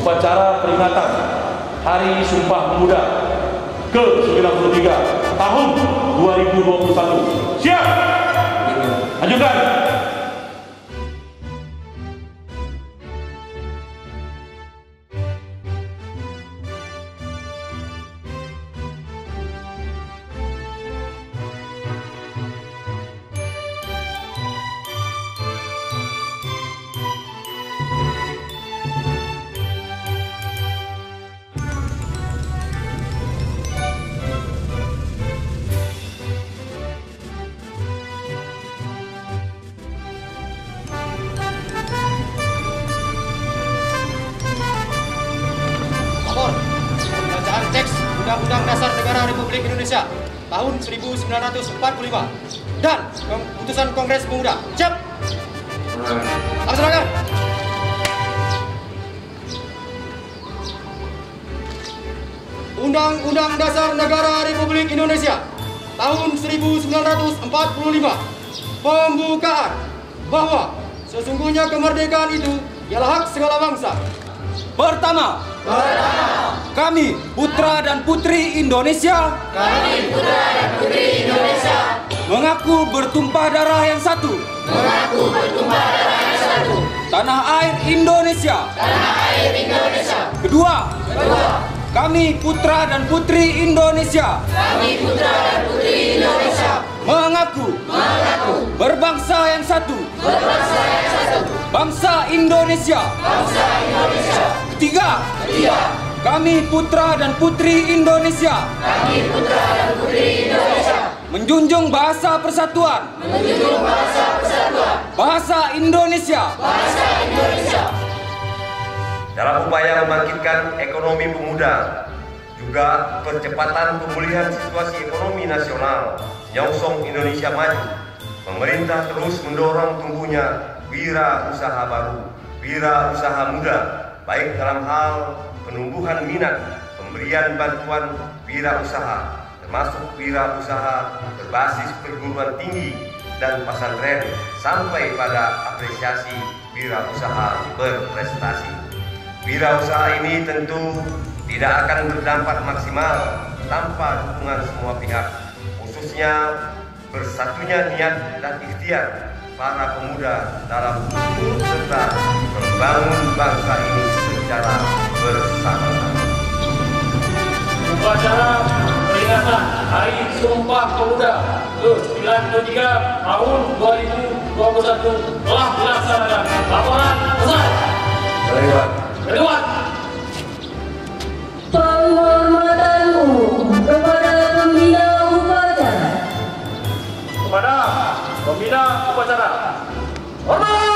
upacara peringatan Hari Sumpah Pemuda ke-93 tahun 2021. Siap? Lanjutkan. Pembacaan teks Undang-Undang Dasar Negara Republik Indonesia tahun 1945 dan keputusan Kongres Pemuda. Siap? Laksanakan. Undang-Undang Dasar Negara Republik Indonesia tahun 1945. Pembukaan bahwa sesungguhnya kemerdekaan itu ialah hak segala bangsa. Pertama, kami putra dan putri Indonesia. Mengaku bertumpah darah yang satu. Tanah air Indonesia. Kedua, kami putra dan putri Indonesia. Mengaku berbangsa yang satu. Bangsa Indonesia. Ketiga, kami putra dan putri Indonesia. Menjunjung bahasa persatuan. Bahasa Indonesia. Dalam upaya membangkitkan ekonomi pemuda, juga percepatan pemulihan situasi ekonomi nasional, nyongsong Indonesia maju, pemerintah terus mendorong tumbuhnya wira-usaha baru, wira-usaha muda, baik dalam hal penumbuhan minat, pemberian bantuan wira-usaha, termasuk wira-usaha berbasis perguruan tinggi dan pesantren, sampai pada apresiasi wira-usaha berprestasi. Wira-usaha ini tentu tidak akan berdampak maksimal tanpa dukungan semua pihak, khususnya bersatunya niat dan ikhtiar para pemuda dalam turut serta membangun bangsa ini secara bersama-sama. Upacara peringatan Hari Sumpah Pemuda ke-93 tahun 2021 telah dilaksanakan. Laporan selesai. Kedua, penghormatan umum kepada pembina upacara. kepada pembina upacara. Hormat!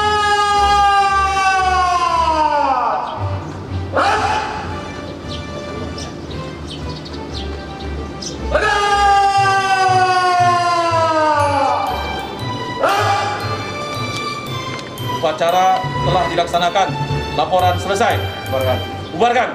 Upacara telah dilaksanakan. Laporan selesai. Bubarkan.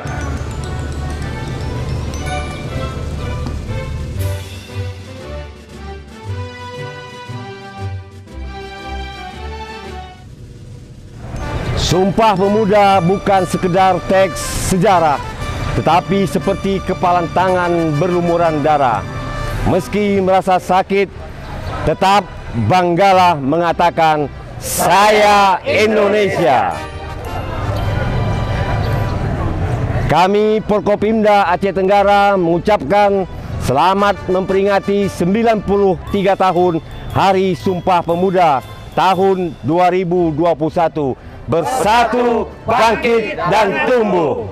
Sumpah Pemuda bukan sekedar teks sejarah, tetapi seperti kepalan tangan berlumuran darah. Meski merasa sakit, tetap banggalah mengatakan, "Saya Indonesia." Kami Forkopimda Aceh Tenggara mengucapkan selamat memperingati 93 tahun Hari Sumpah Pemuda tahun 2021. Bersatu, bangkit, dan tumbuh.